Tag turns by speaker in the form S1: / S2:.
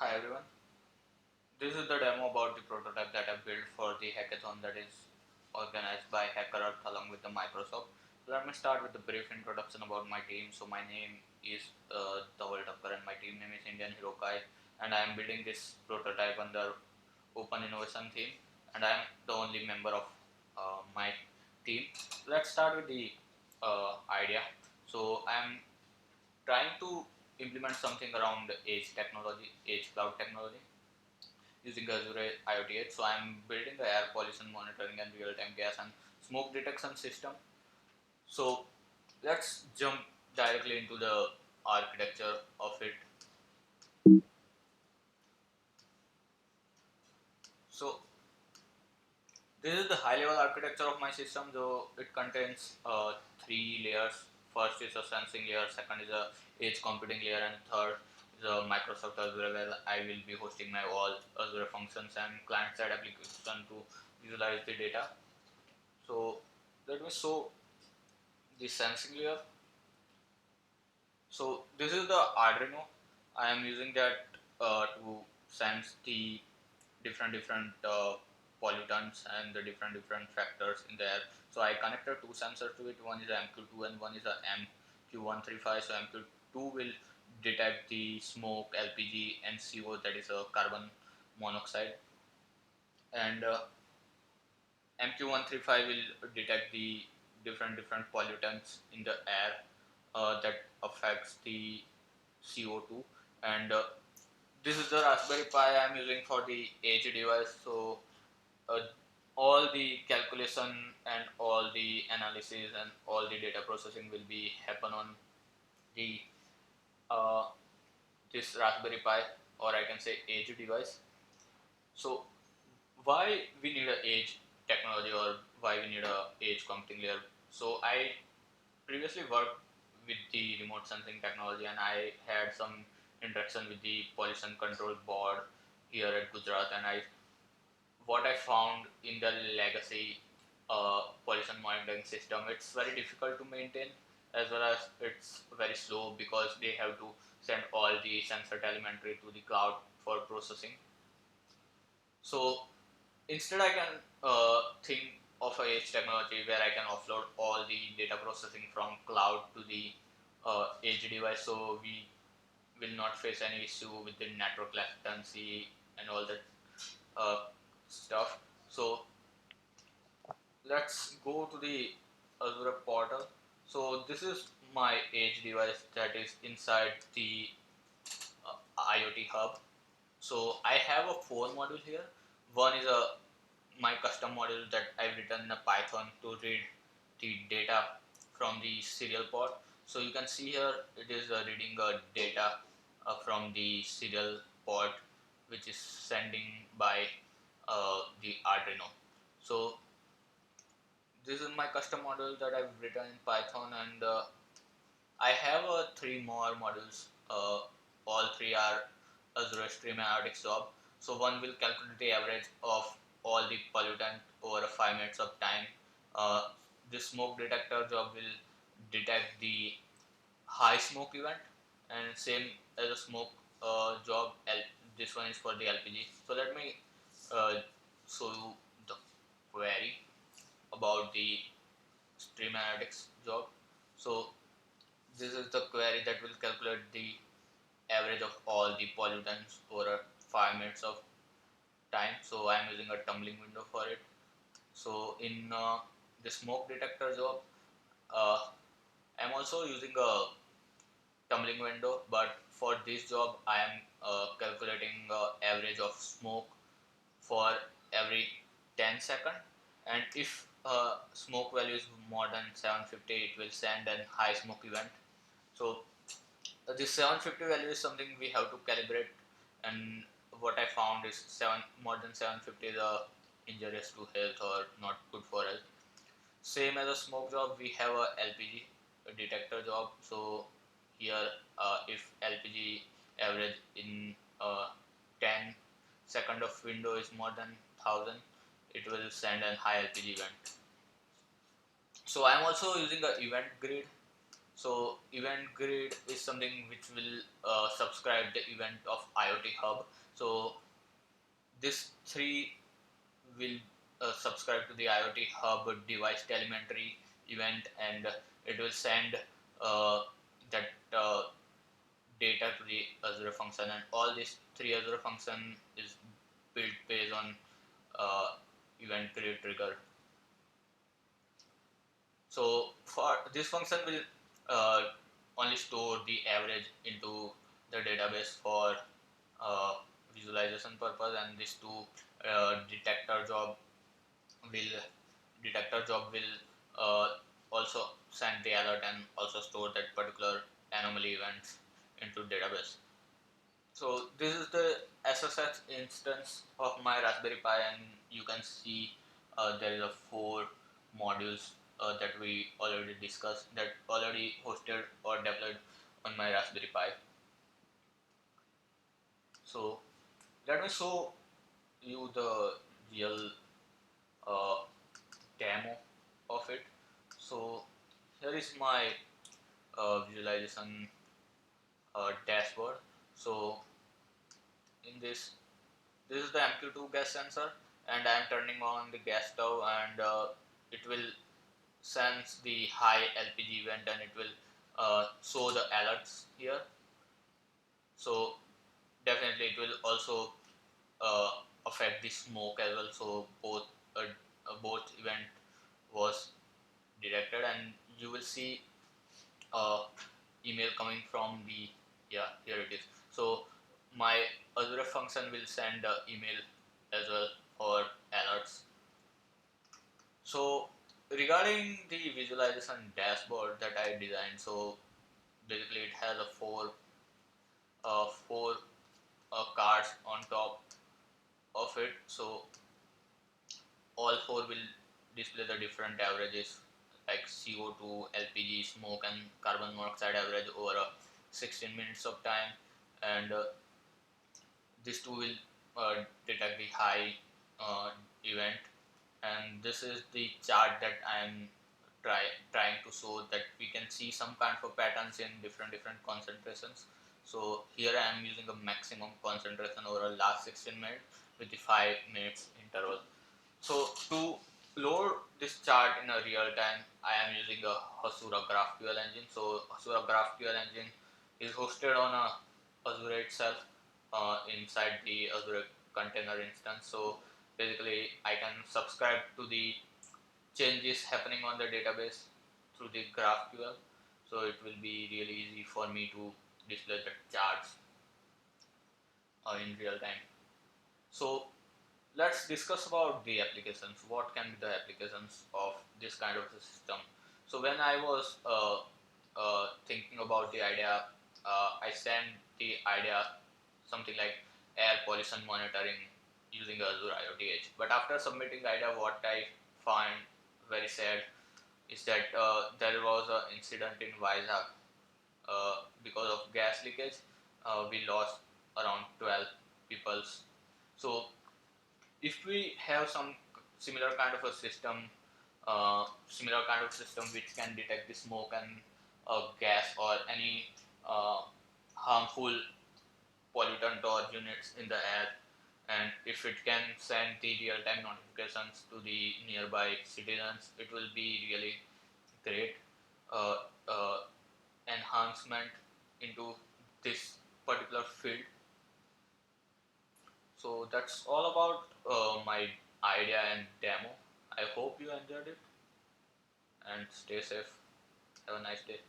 S1: Hi everyone, this is the demo about the prototype that I built for the hackathon that is organized by HackerEarth along with the Microsoft. So let me start with a brief introduction about my team. So my name is Dhawal Thakkar and my team name is Indian Hirokai, and I am building this prototype under open innovation theme, and I am the only member of my team. Let's start with the idea. So I am trying to implement something around edge technology, edge cloud technology using Azure IOT. So I'm building the air pollution monitoring and real-time gas and smoke detection system. So let's jump directly into the architecture of it. So this is the high-level architecture of my system. So it contains three layers. First is a sensing layer, second is a edge computing layer, and third is a Microsoft Azure where I will be hosting my all Azure functions and client-side application to visualize the data. So let me show the sensing layer. So this is the Arduino. I am using that to sense the different pollutants and the different factors in there. So I connected two sensors to it. One is a MQ2 and one is a MQ135. So MQ2 will detect the smoke, LPG, and CO, that is a carbon monoxide, and MQ135 will detect the different pollutants in the air that affects the CO2. And this is the Raspberry Pi I am using for the edge device. So uh, all the calculation and all the analysis and all the data processing will be happen on the uh, this Raspberry Pi, or I can say edge device. So why we need a edge technology, or why we need a edge computing layer? So I previously worked with the remote sensing technology, and I had some interaction with the pollution control board here at Gujarat. And I what I found in the legacy pollution monitoring system, it's very difficult to maintain, as well as it's very slow because they have to send all the sensor telemetry to the cloud for processing. So instead, I can think of a edge technology where I can offload all the data processing from cloud to the edge device, so we will not face any issue with the network latency and all that stuff. So let's go to the Azure portal. So this is my edge device that is inside the IoT hub. So I have a four module here. One is a my custom module that I've written in a Python to read the data from the serial port. So you can see here it is reading data from the serial port, which is sending by the Arduino. So this is my custom module that I've written in Python, and I have three more modules. All three are Azure Stream Analytics job. So one will calculate the average of all the pollutant over 5 minutes of time. Uh, this smoke detector job will detect the high smoke event, and same as a smoke job. This one is for the LPG. So let me uh, show you the query about the Stream Analytics job. So this is the query that will calculate the average of all the pollutants over 5 minutes of time. So I am using a tumbling window for it. So in the smoke detector job, uh, I am also using a tumbling window, but for this job I am calculating average of smoke for every 10 seconds, and if smoke value is more than 750, it will send an high smoke event. So this 750 value is something we have to calibrate, and what I found is more than 750 is injurious to health or not good for health. Same as a smoke job, we have a LPG detector job. So here, if LPG average in 10 second of window is more than 1000, it will send a high LPG event. So I'm also using a event grid So event grid is something which will subscribe the event of IoT hub. So this three will subscribe to the IoT hub device telemetry event, and it will send that data to the Azure function, and all these three Azure function is built based on uh, event grid trigger. So for this function will uh, only store the average into the database for uh, visualization purpose, and this two detector job will uh, also send the alert and also store that particular anomaly events into database. So this is the SSH instance of my Raspberry Pi, and you can see there is a 4 modules that we already discussed, that already hosted or deployed on my Raspberry Pi. So let me show you the real uh, demo of it. So here is my visualization dashboard. So in this is the MQ2 gas sensor, and I am turning on the gas stove, and it will sense the high LPG event, and it will show the alerts here. So definitely it will also uh, affect the smoke as well. So both event was detected, and you will see email coming from the, yeah, here it is. So my Azure function will send email as well for alerts. So regarding the visualization dashboard that I designed, so basically it has a four cards on top of it. So all four will display the different averages like CO2, LPG, smoke, and carbon monoxide average over a 16 minutes of time, and this too will detect the high event. And this is the chart that I am trying to show, that we can see some kind of patterns in different concentrations. So here I am using a maximum concentration over a last 16 minutes with the 5 minutes interval. So to load this chart in a real time, I am using a Hasura GraphQL engine. So Hasura GraphQL engine is hosted on a Azure itself, inside the Azure container instance. So basically, I can subscribe to the changes happening on the database through the GraphQL. So it will be really easy for me to display the charts in real time. So let's discuss about the applications. What can be the applications of this kind of a system? So when I was thinking about the idea, I sent the idea something like air pollution monitoring using Azure IoT Edge. But after submitting the idea, what I find very sad is that there was an incident in Vizag because of gas leakage. We lost around 12 people. So if we have some similar kind of system which can detect the smoke and gas or any uh, harmful pollutant or units in the air, and if it can send the real-time notifications to the nearby citizens, it will be really great uh, uh, enhancement into this particular field. So that's all about my idea and demo. I hope you enjoyed it, and stay safe. Have a nice day.